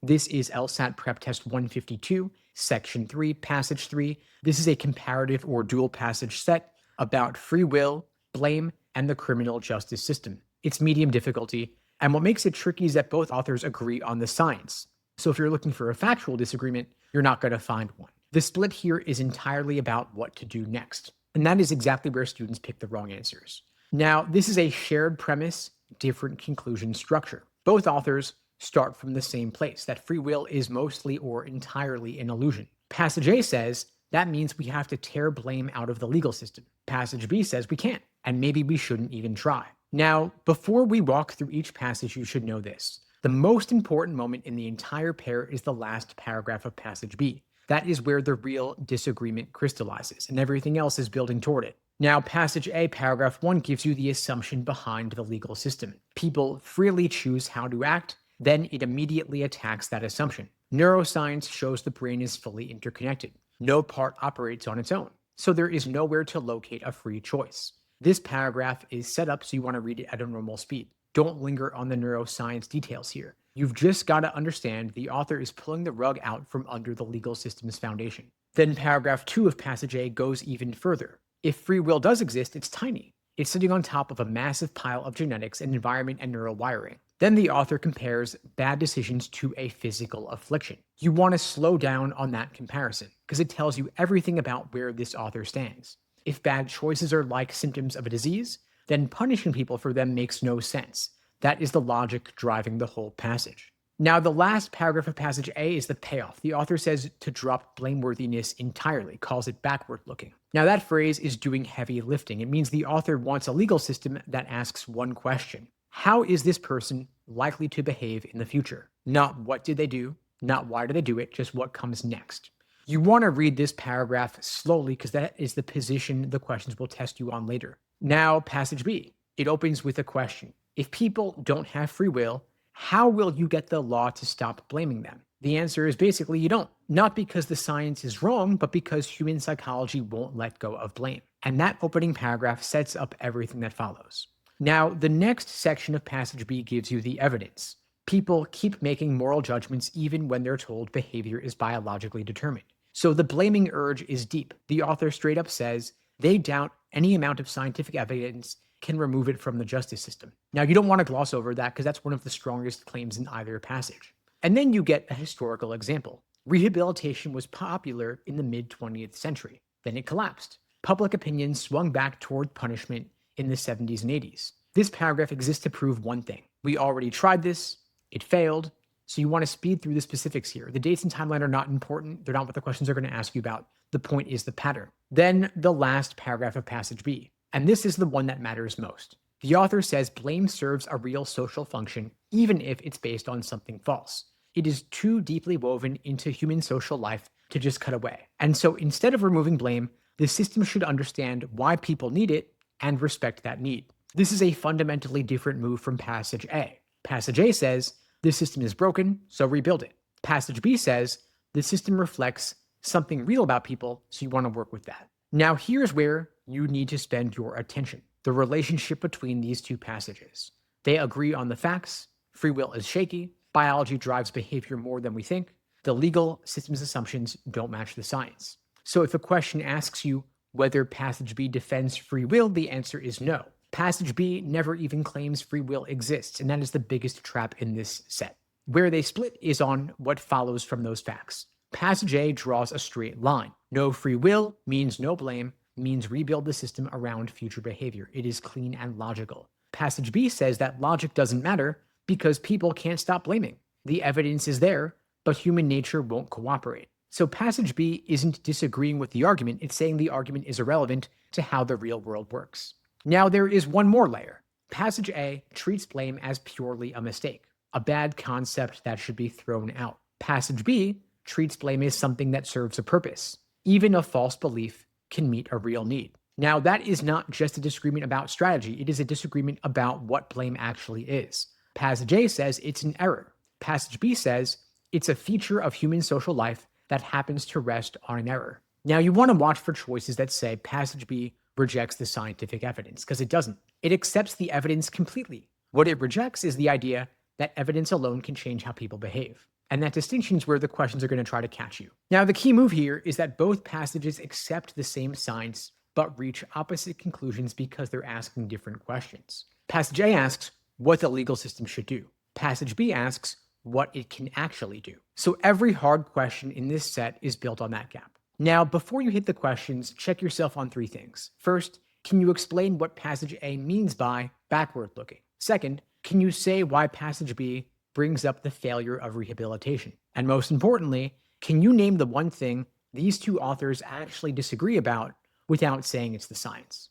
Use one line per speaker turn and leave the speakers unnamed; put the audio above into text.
This is LSAT Prep Test 152, Section 3, Passage 3. This is a comparative or dual passage set about free will, blame, and the criminal justice system. It's medium difficulty, and what makes it tricky is that both authors agree on the science. So if you're looking for a factual disagreement, you're not going to find one. The split here is entirely about what to do next, and that is exactly where students pick the wrong answers. Now, this is a shared premise, different conclusion structure. Both authors start from the same place, that free will is mostly or entirely an illusion. Passage A says that means we have to tear blame out of the legal system. Passage B says we can't, and maybe we shouldn't even try. Now, before we walk through each passage, you should know this. The most important moment in the entire pair is the last paragraph of Passage B. That is where the real disagreement crystallizes, and everything else is building toward it. Now, Passage A, Paragraph 1, gives you the assumption behind the legal system. People freely choose how to act, then it immediately attacks that assumption. Neuroscience shows the brain is fully interconnected. No part operates on its own, so there is nowhere to locate a free choice. This paragraph is set up so you want to read it at a normal speed. Don't linger on the neuroscience details here. You've just got to understand the author is pulling the rug out from under the legal system's foundation. Then Paragraph 2 of Passage A goes even further. If free will does exist, it's tiny. It's sitting on top of a massive pile of genetics and environment and neural wiring. Then the author compares bad decisions to a physical affliction. You want to slow down on that comparison because it tells you everything about where this author stands. If bad choices are like symptoms of a disease, then punishing people for them makes no sense. That is the logic driving the whole passage. Now, the last paragraph of Passage A is the payoff. The author says to drop blameworthiness entirely, calls it backward looking. Now, that phrase is doing heavy lifting. It means the author wants a legal system that asks one question. How is this person likely to behave in the future? Not what did they do, not why did they do it, just what comes next. You want to read this paragraph slowly because that is the position the questions will test you on later. Now, Passage B. It opens with a question. If people don't have free will, how will you get the law to stop blaming them? The answer is basically you don't. Not because the science is wrong, but because human psychology won't let go of blame. And that opening paragraph sets up everything that follows. Now, the next section of Passage B gives you the evidence. People keep making moral judgments even when they're told behavior is biologically determined. So the blaming urge is deep. The author straight up says they doubt any amount of scientific evidence can remove it from the justice system. Now, you don't want to gloss over that because that's one of the strongest claims in either passage. And then you get a historical example. Rehabilitation was popular in the mid-20th century. Then it collapsed. Public opinion swung back toward punishment in the 70s and 80s. This paragraph exists to prove one thing. We already tried this, it failed, so you want to speed through the specifics here. The dates and timeline are not important. They're not what the questions are going to ask you about. The point is the pattern. Then the last paragraph of Passage B. And this is the one that matters most. The author says blame serves a real social function, even if it's based on something false. It is too deeply woven into human social life to just cut away. And so instead of removing blame, the system should understand why people need it and respect that need. This is a fundamentally different move from Passage A. Passage A says, the system is broken, so rebuild it. Passage B says, the system reflects something real about people, so you want to work with that. Now here's where you need to spend your attention. The relationship between these two passages. They agree on the facts. Free will is shaky. Biology drives behavior more than we think. The legal system's assumptions don't match the science. So if a question asks you whether Passage B defends free will, the answer is no. Passage B never even claims free will exists, and that is the biggest trap in this set. Where they split is on what follows from those facts. Passage A draws a straight line. No free will means no blame, means rebuild the system around future behavior. It is clean and logical. Passage B says that logic doesn't matter because people can't stop blaming. The evidence is there, but human nature won't cooperate. So Passage B isn't disagreeing with the argument, it's saying the argument is irrelevant to how the real world works. Now there is one more layer. Passage A treats blame as purely a mistake, a bad concept that should be thrown out. Passage B treats blame as something that serves a purpose. Even a false belief can meet a real need. Now that is not just a disagreement about strategy, it is a disagreement about what blame actually is. Passage A says it's an error. Passage B says it's a feature of human social life that happens to rest on an error. Now you want to watch for choices that say Passage B rejects the scientific evidence, because it doesn't. It accepts the evidence completely. What it rejects is the idea that evidence alone can change how people behave. And that distinction is where the questions are going to try to catch you. Now, the key move here is that both passages accept the same science, but reach opposite conclusions because they're asking different questions. Passage A asks what the legal system should do. Passage B asks what it can actually do. So every hard question in this set is built on that gap. Now, before you hit the questions, check yourself on three things. First, can you explain what passage A means by backward looking? Second, can you say why passage B brings up the failure of rehabilitation? And most importantly, can you name the one thing these two authors actually disagree about without saying it's the science?